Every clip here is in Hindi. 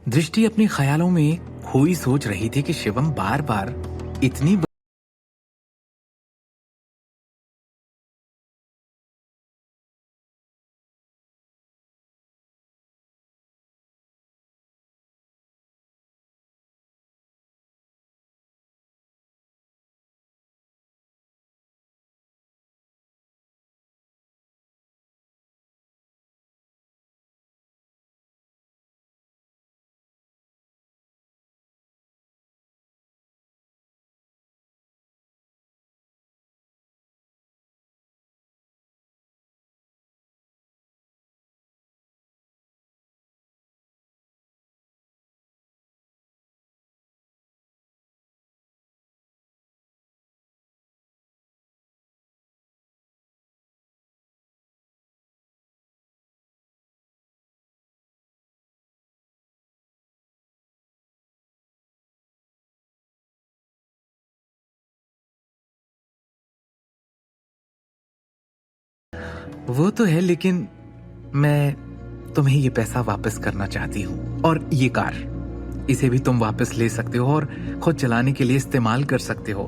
दृष्टि अपने ख्यालों में खोई सोच रही थी कि शिवम बार बार इतनी वो तो है, लेकिन मैं तुम्हें ये पैसा वापस करना चाहती हूँ। और ये कार, इसे भी तुम वापस ले सकते हो और खुद चलाने के लिए इस्तेमाल कर सकते हो,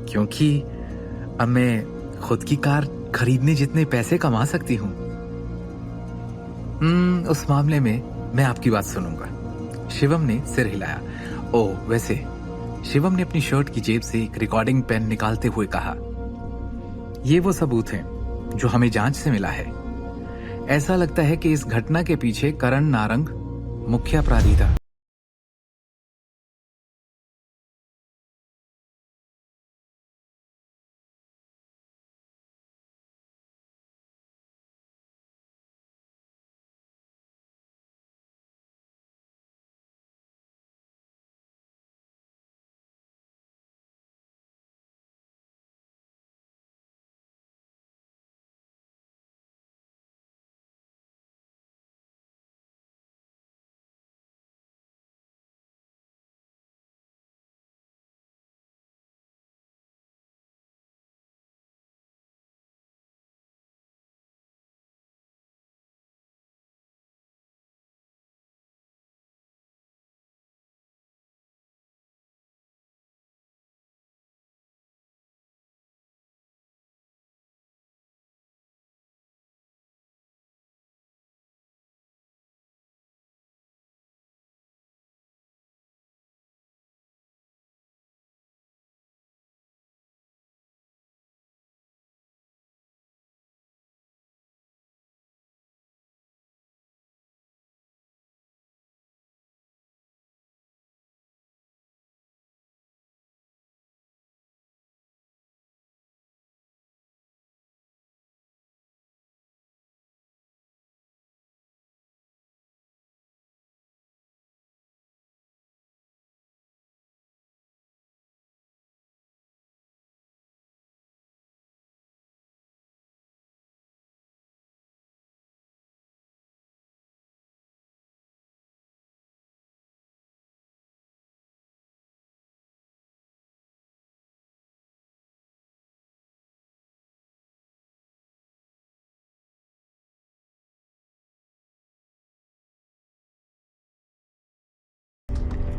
क्योंकि अब मैं खुद की कार खरीदने जितने पैसे कमा सकती हूँ। उस मामले में मैं आपकी बात सुनूंगा। शिवम ने सिर हिलाया। ओह, वैसे शिवम ने अपनी शर्ट की जेब से एक रिकॉर्डिंग पेन निकालते हुए कहा, ये वो सबूत हैं जो हमें जांच से मिला है। ऐसा लगता है कि इस घटना के पीछे करण नारंग मुख्य अपराधी था।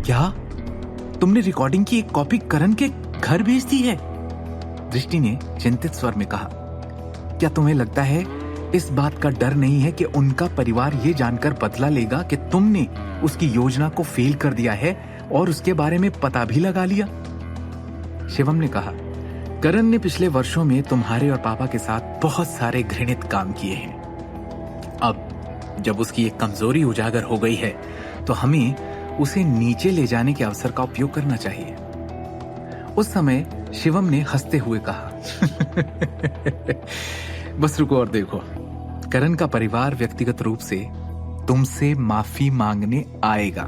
क्या तुमने रिकॉर्डिंग की एक कॉपी करण के घर भेज दी है? दृष्टि ने चिंतित स्वर में कहा। क्या तुम्हें लगता है इस बात का डर नहीं है कि उनका परिवार ये जानकर बदला लेगा कि तुमने उसकी योजना को फेल कर दिया है और उसके बारे में पता भी लगा लिया? शिवम ने कहा, करण ने पिछले वर्षों में तुम्हारे और पापा के साथ बहुत सारे घृणित काम किए हैं। अब जब उसकी एक कमजोरी उजागर हो गई है तो हमें उसे नीचे ले जाने के अवसर का उपयोग करना चाहिए। उस समय शिवम ने हंसते हुए कहा, बस रुको और देखो, करण का परिवार व्यक्तिगत रूप से तुमसे माफी मांगने आएगा।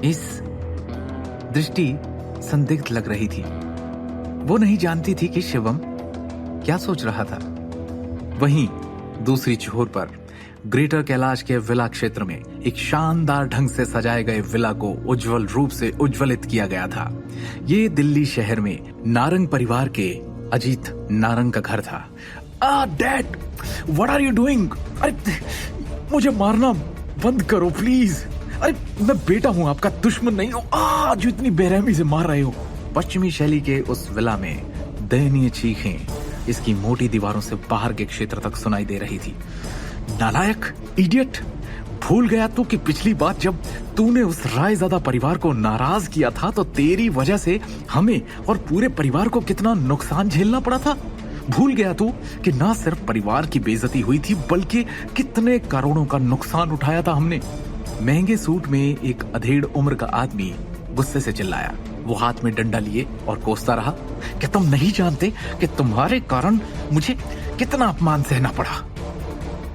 इस दृष्टि संदिग्ध लग रही थी। वो नहीं जानती थी कि शिवम क्या सोच रहा था। वहीं दूसरी छोर पर ग्रेटर कैलाश के विला क्षेत्र में एक शानदार ढंग से सजाए गए विला को उज्जवल रूप से उज्ज्वलित किया गया था। ये दिल्ली शहर में नारंग परिवार के अजीत नारंग का घर था। Dad, what are you doing? अरे मुझे मारना बंद करो प्लीज। अरे मैं बेटा हूं, आपका दुश्मन नहीं हूं। जो इतनी बेरहमी से मार रहे हो। पश्चिमी शैली के उस विला में दयनीय चीखें इसकी मोटी दीवारों से बाहर के क्षेत्र तक सुनाई दे रही थी। नालायक, इडियट, भूल गया तू कि पिछली बार जब तूने उस रायजादा परिवार को नाराज किया था तो तेरी वजह से हमें और पूरे परिवार को कितना नुकसान झेलना पड़ा था। भूल गया तू कि ना सिर्फ परिवार की बेइज्जती हुई थी बल्कि कितने करोड़ों का नुकसान उठाया था हमने। महंगे सूट में एक अधेड़ उम्र का आदमी गुस्से से चिल्लाया। वो हाथ में डंडा लिए और कोसता रहा कि तुम नहीं जानते कि तुम्हारे कारण मुझे कितना अपमान सहना पड़ा।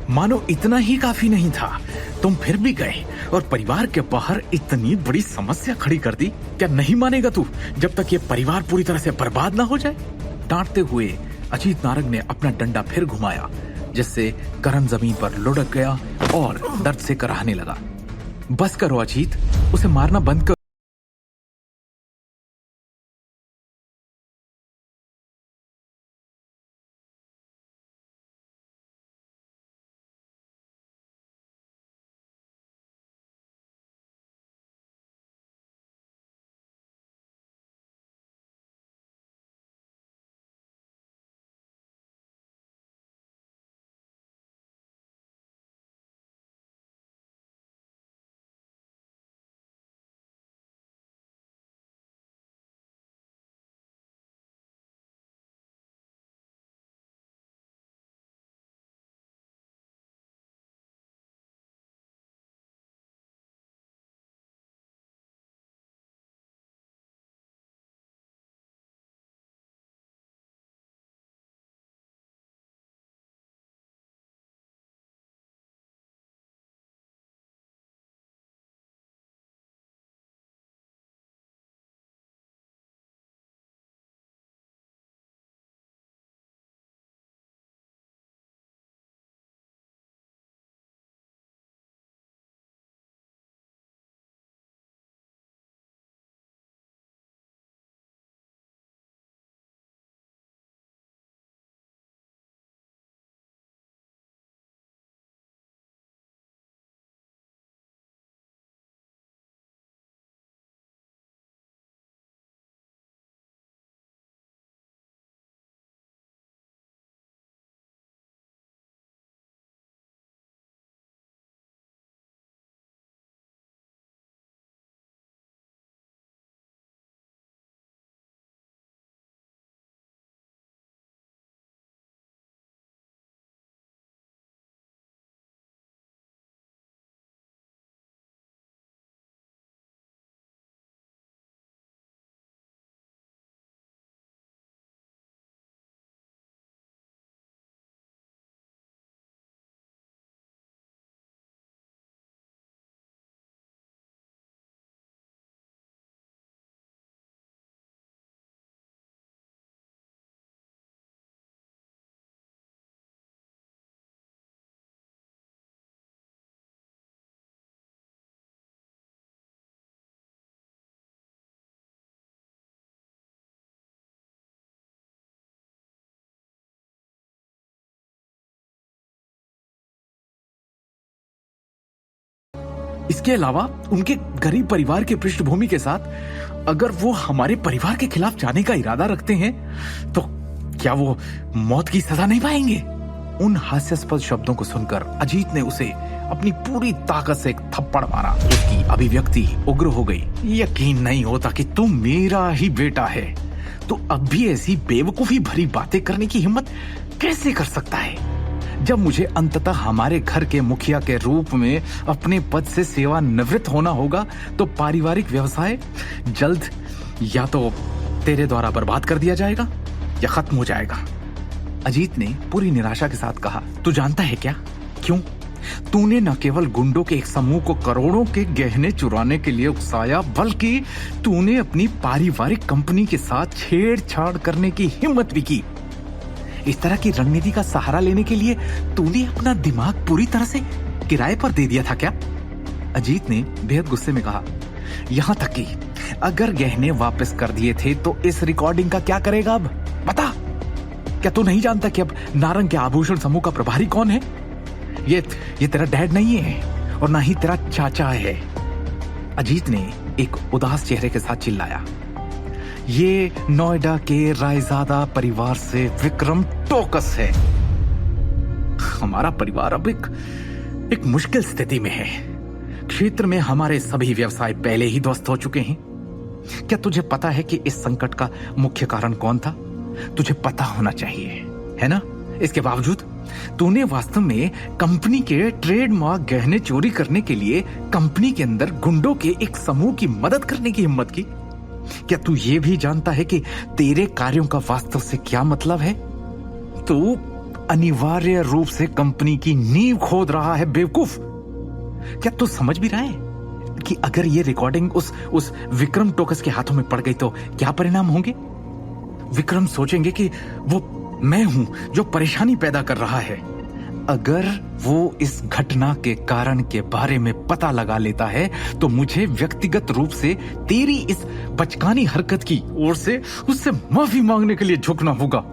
मानो इतना ही काफी नहीं था, तुम फिर भी गए और परिवार के बाहर इतनी बड़ी समस्या खड़ी कर दी। क्या नहीं मानेगा तू जब तक ये परिवार पूरी तरह से बर्बाद ना हो जाए? डांटते हुए अजीत नारंग ने अपना डंडा फिर घुमाया, जिससे करण जमीन पर लुढ़क गया और दर्द से कराहने लगा। बस करो अजीत, उसे मारना बंद करो। इसके अलावा उनके गरीब परिवार के पृष्ठभूमि के साथ अगर वो हमारे परिवार के खिलाफ जाने का इरादा रखते हैं तो क्या वो मौत की सजा नहीं पाएंगे? उन हास्यास्पद शब्दों को सुनकर अजीत ने उसे अपनी पूरी ताकत से एक थप्पड़ मारा। उसकी अभिव्यक्ति उग्र हो गई। यकीन नहीं होता कि तू मेरा ही बेटा है। तो अब भी ऐसी बेवकूफी भरी बातें करने की हिम्मत कैसे कर सकता है? जब मुझे अंततः हमारे घर के मुखिया के रूप में अपने पद से सेवानिवृत्त होना होगा तो पारिवारिक व्यवसाय जल्द या तो तेरे द्वारा बर्बाद कर दिया जाएगा या खत्म हो जाएगा। अजीत ने पूरी निराशा के साथ कहा, तू जानता है क्या क्यों? तूने न केवल गुंडों के एक समूह को करोड़ों के गहने चुराने के लिए उकसाया बल्कि तूने अपनी पारिवारिक कंपनी के साथ छेड़छाड़ करने की हिम्मत भी की। इस तरह की रणनीति का सहारा लेने के लिए तूने अपना दिमाग पूरी तरह से किराए पर दे दिया था क्या? अजीत ने बेहद गुस्से में कहा, यहां तक कि अगर गहने वापस कर दिए थे तो इस रिकॉर्डिंग का क्या करेगा अब? बता, क्या तू नहीं जानता कि अब नारंग के आभूषण समूह का प्रभारी कौन है? ये तेरा डैड नहीं है और ना ही तेरा चाचा है। अजीत ने एक उदास चेहरे के साथ चिल्लाया, ये नोएडा के रायजादा परिवार से विक्रम टोकस है। हमारा परिवार अब एक मुश्किल स्थिति में है। क्षेत्र में हमारे सभी व्यवसाय पहले ही ध्वस्त हो चुके हैं। क्या तुझे पता है कि इस संकट का मुख्य कारण कौन था? तुझे पता होना चाहिए, है ना? इसके बावजूद तूने वास्तव में कंपनी के ट्रेडमार्क गहने चोरी करने के लिए कंपनी के अंदर गुंडों के एक समूह की मदद करने की हिम्मत की। क्या तू ये भी जानता है कि तेरे कार्यों का वास्तव से क्या मतलब है? तू अनिवार्य रूप से कंपनी की नींव खोद रहा है, बेवकूफ। क्या तू समझ भी रहा है कि अगर ये रिकॉर्डिंग उस विक्रम टोकस के हाथों में पड़ गई तो क्या परिणाम होंगे? विक्रम सोचेंगे कि वो मैं हूं जो परेशानी पैदा कर रहा है। अगर वो इस घटना के कारण के बारे में पता लगा लेता है तो मुझे व्यक्तिगत रूप से तेरी इस बचकानी हरकत की ओर से उससे माफी मांगने के लिए झुकना होगा।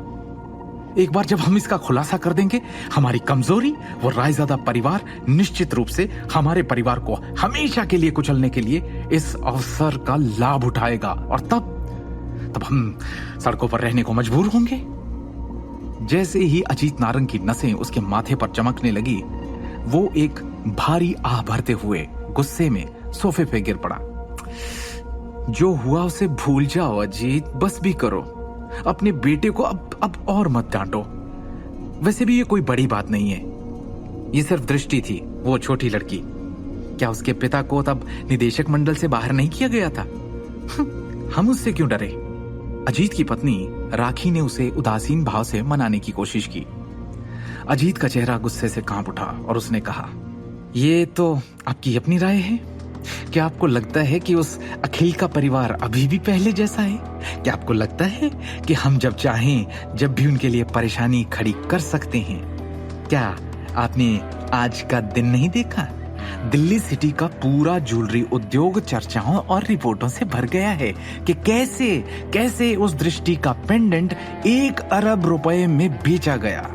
एक बार जब हम इसका खुलासा कर देंगे, हमारी कमजोरी वो रायजादा परिवार निश्चित रूप से हमारे परिवार को हमेशा के लिए कुचलने के लिए इस अवसर का लाभ उठाएगा और तब हम सड़कों पर रहने को मजबूर होंगे। जैसे ही अजीत नारंग की नसें उसके माथे पर चमकने लगी, वो एक भारी आह भरते हुए गुस्से में सोफे पे गिर पड़ा। जो हुआ उसे भूल जाओ अजीत, बस भी करो। अपने बेटे को अब और मत डांटो। वैसे भी ये कोई बड़ी बात नहीं है। ये सिर्फ दृष्टि थी, वो छोटी लड़की। क्या उसके पिता को तब निदेशक मंडल से बाहर नहीं किया गया था? हम उससे क्यों डरे? अजीत की पत्नी राखी ने उसे उदासीन भाव से मनाने की कोशिश की। अजीत का चेहरा गुस्से से कांप उठा और उसने कहा, ये तो आपकी अपनी राय है। क्या आपको लगता है कि उस अखिल का परिवार अभी भी पहले जैसा है? क्या आपको लगता है कि हम जब चाहें जब भी उनके लिए परेशानी खड़ी कर सकते हैं? क्या आपने आज का दिन नहीं देखा? दिल्ली सिटी का पूरा ज्वेलरी उद्योग चर्चाओं और रिपोर्टों से भर गया है कि कैसे उस दृष्टि का पेंडेंट 1 अरब रुपए में बेचा गया।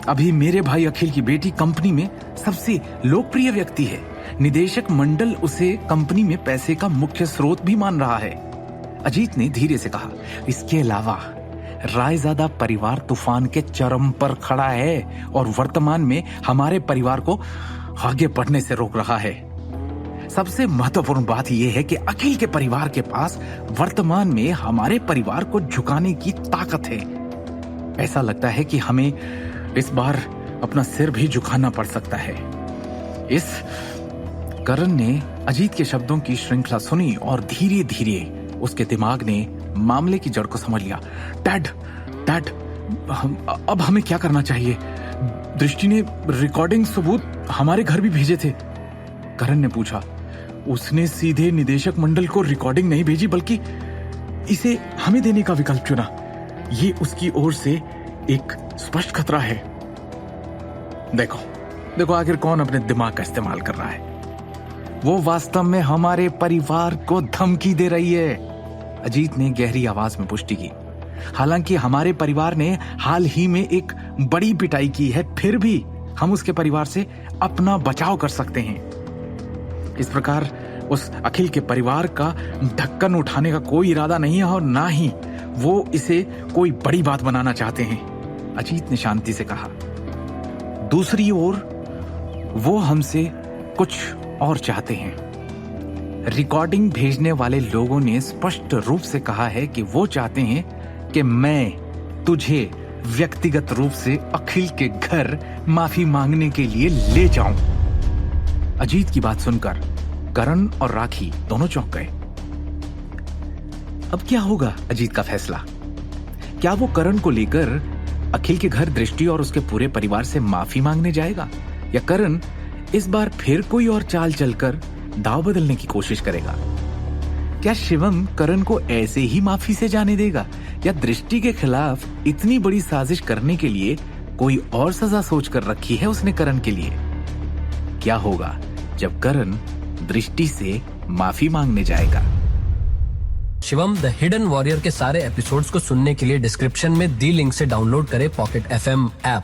अभी मेरे भाई अखिल की बेटी कंपनी में सबसे लोकप्रिय व्यक्ति है। निदेशक मंडल उसे कंपनी में पैसे का मुख्य स्रोत भी मान रहा है। अजीत ने धीरे से कहा, इसके अलावा रायजादा परिवार तूफान के चरम पर खड़ा है और वर्तमान में हमारे परिवार को आगे बढ़ने से रोक रहा है। सबसे महत्वपूर्ण बात यह है कि अखिल के परिवार के पास वर्तमान में हमारे परिवार को झुकाने की ताकत है। ऐसा लगता है कि हमें इस बार अपना सिर भी झुकाना पड़ सकता है। इस करण ने अजीत के शब्दों की श्रृंखला सुनी और धीरे धीरे उसके दिमाग ने मामले की जड़ को समझ लिया। डैड, अब हमें क्या करना चाहिए? दृष्टि ने रिकॉर्डिंग सबूत हमारे घर भी भेजे थे। करण ने पूछा। उसने सीधे निदेशक मंडल को रिकॉर्डिंग नहीं भेजी बल्कि इसे हमें देने का विकल्प चुना। ये उसकी ओर से एक स्पष्ट खतरा है। देखो आखिर कौन अपने दिमाग का इस्तेमाल कर रहा है। वो वास्तव में हमारे परिवार को धमकी दे रही है। अजीत ने गहरी आवाज में पुष्टि की। हालांकि हमारे परिवार ने हाल ही में एक बड़ी पिटाई की है, फिर भी हम उसके परिवार से अपना बचाव कर सकते हैं। इस प्रकार उस अखिल के परिवार का ढक्कन उठाने का कोई इरादा नहीं है और ना ही वो इसे कोई बड़ी बात बनाना चाहते हैं, अजीत ने शांति से कहा। दूसरी ओर वो हमसे कुछ और चाहते हैं। रिकॉर्डिंग भेजने वाले लोगों ने स्पष्ट रूप से कहा है कि वो चाहते हैं कि मैं तुझे व्यक्तिगत रूप से अखिल के घर माफी मांगने के लिए ले जाऊं। अजीत की बात सुनकर करण और राखी दोनों चौंक गए। अब क्या होगा अजीत का फैसला? क्या वो करण को लेकर अखिल के घर दृष्टि और उसके पूरे परिवार से माफी मांगने जाएगा, या करण इस बार फिर कोई और चाल चलकर दाव बदलने की कोशिश करेगा? क्या शिवम करण को ऐसे ही माफी से जाने देगा, या दृष्टि के खिलाफ इतनी बड़ी साजिश करने के लिए कोई और सजा सोच कर रखी है उसने करण के लिए? क्या होगा जब करण दृष्टि से माफी मांगने जाएगा? शिवम द हिडन वॉरियर के सारे एपिसोड्स को सुनने के लिए डिस्क्रिप्शन में दी लिंक से डाउनलोड करें पॉकेट FM ऐप।